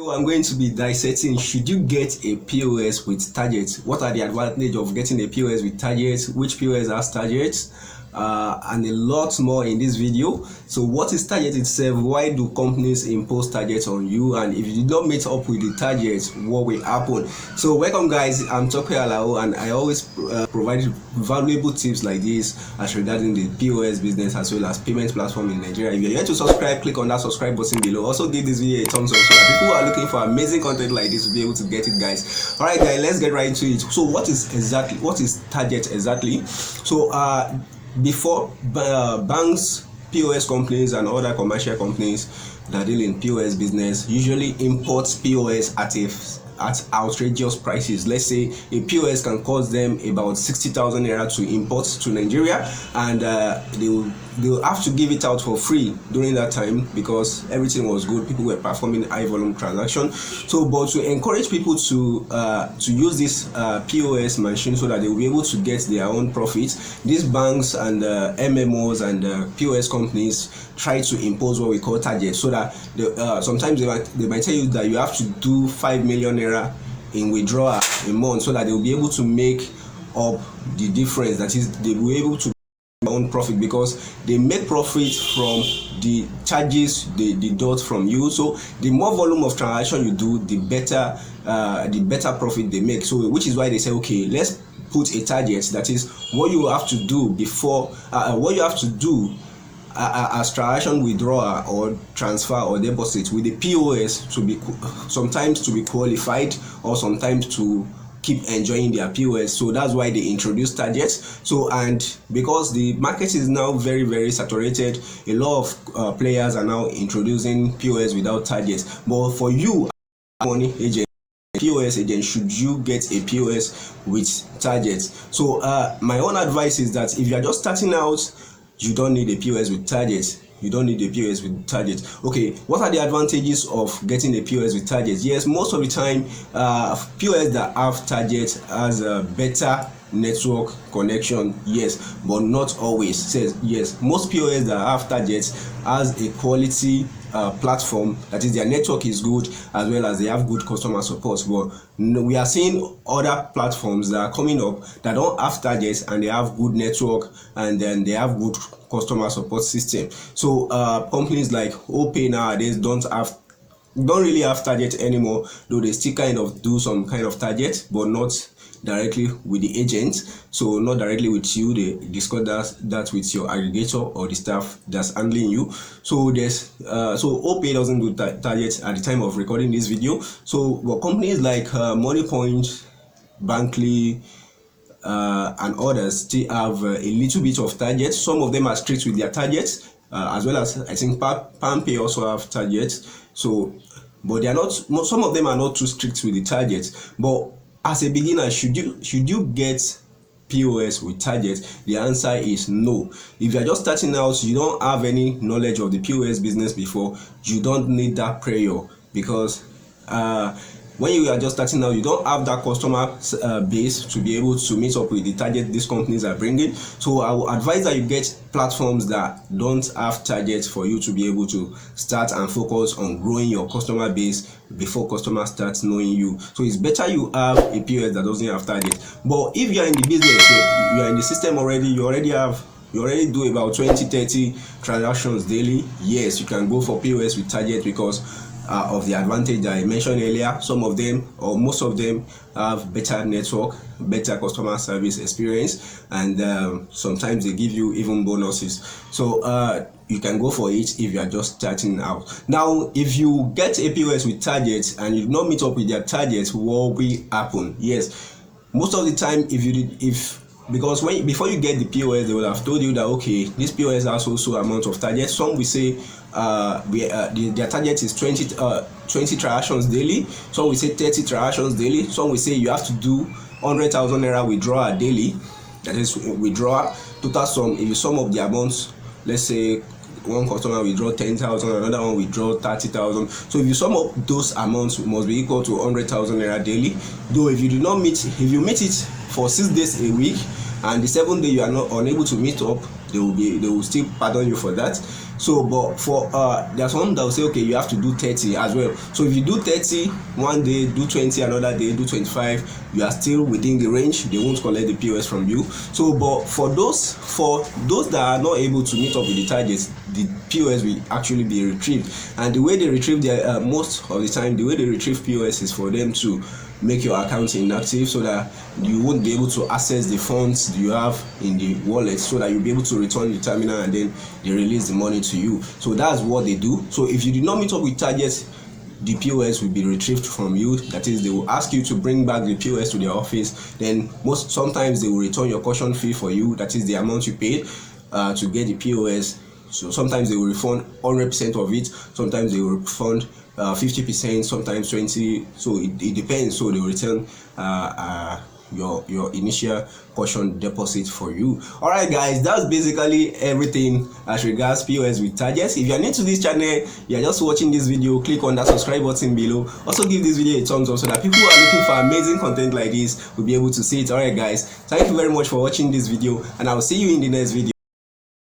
So I'm going to be dissecting, should you get a POS with targets? What are the advantages of getting a POS with targets? Which POS has targets? And a lot more in this video. So what is target itself? Why do companies impose targets on you? And if you do not meet up with the targets, what will happen? So welcome guys, I'm Tope Alao, and I always provide valuable tips like this as regarding the POS business as well as payment platform in Nigeria. If you're here to subscribe, click on that subscribe button below. Also give this video a thumbs up so that people who are looking for amazing content like this will be able to get it, guys. All right guys, let's get right into it. So what is target exactly? So before banks, POS companies and other commercial companies that deal in POS business usually import POS at outrageous prices. Let's say a POS can cost them about 60,000 naira to import to Nigeria, and they'll have to give it out for free during that time because everything was good. People were performing high volume transactions. So, but to encourage people to use this POS machine so that they will be able to get their own profits, these banks and MMOs and POS companies try to impose what we call targets, so that sometimes they might tell you that you have to do 5 million naira in withdrawal a month so that they will be able to make up the difference. That is, they will be able to own profit because they make profit from the charges they deduct from you. So the more volume of transaction you do, the better profit they make. So which is why they say, okay, let's put a target, that is what you have to do before what you have to do as transaction withdrawal or transfer or deposit with the POS to be sometimes to be qualified or sometimes to keep enjoying their POS. So that's why they introduce targets. So, and because the market is now very saturated, a lot of players are now introducing POS without targets. But for you, money agent, POS agent, should you get a POS with targets? So my own advice is that if you are just starting out, you don't need a POS with targets. You don't need a POS with targets. Okay, what are the advantages of getting a POS with targets? Yes, most of the time, POS that have targets has a better network connection. Yes, but not always. Says yes, most POS that have targets has a quality platform, that is, their network is good as well as they have good customer support. But we are seeing other platforms that are coming up that don't have targets and they have good network and then they have good customer support system. So companies like OPay nowadays don't really have target anymore, though they still kind of do some kind of target, but not directly with the agent. So not directly with you, they discuss that with your aggregator or the staff that's handling you. So there's so OPay doesn't do targets at the time of recording this video. So but companies like MoneyPoint, Bankly, and others still have a little bit of targets. Some of them are strict with their targets, as well as I think PalmPay also have targets. So, but they are not. Some of them are not too strict with the targets. But as a beginner, should you get POS with targets? The answer is no. If you are just starting out, you don't have any knowledge of the POS business before, you don't need that prayer, because when you are just starting out, you don't have that customer base to be able to meet up with the target these companies are bringing. So I will advise that you get platforms that don't have targets for you to be able to start and focus on growing your customer base before customers start knowing you. So it's better you have a POS that doesn't have targets. But if you are in the business, you are in the system already, you already do about 20-30 transactions daily, yes, you can go for POS with target because of the advantage that I mentioned earlier. Some of them or most of them have better network, better customer service experience, and sometimes they give you even bonuses. So you can go for it if you are just starting out. Now, if you get a POS with targets and you do not meet up with their targets, what will happen? Yes, most of the time, because before you get the POS, they will have told you that okay, this POS has also amount of targets. Some will say their target is 20 transactions daily. Some will say 30 transactions daily. Some will say you have to do 100,000 naira withdrawal daily. That is withdrawal total sum. If you sum up the amounts, let's say one customer withdraw 10,000, another one withdraw 30,000. So if you sum up those amounts, it must be equal to 100,000 naira daily. Though if you meet it for 6 days a week, and the 7th day you are not unable to meet up, they will still pardon you for that. So but for there's some that will say okay, you have to do 30 as well. So if you do 30 one day, do 20 another day, do 25, you are still within the range. They won't collect the POS from you. So but for those that are not able to meet up with the targets, the POS will actually be retrieved. And the way they retrieve their most of the time, the way they retrieve POS is for them to make your account inactive, so that you won't be able to access the funds you have in the wallet, so that you'll be able to return the terminal and then they release the money to you. So that's what they do. So if you did not meet up with targets, the POS will be retrieved from you. That is, they will ask you to bring back the POS to their office. Then sometimes they will return your caution fee for you, that is the amount you paid to get the POS. So sometimes they will refund 100% of it, sometimes they will refund 50%, sometimes 20%. So it depends. So they will return your initial caution deposit for you. All right guys, that's basically everything as regards POS with targets. If you are new to this channel, you are just watching this video, click on that subscribe button below. Also give this video a thumbs up so that people who are looking for amazing content like this will be able to see it. All right guys, thank you very much for watching this video, and I will see you in the next video.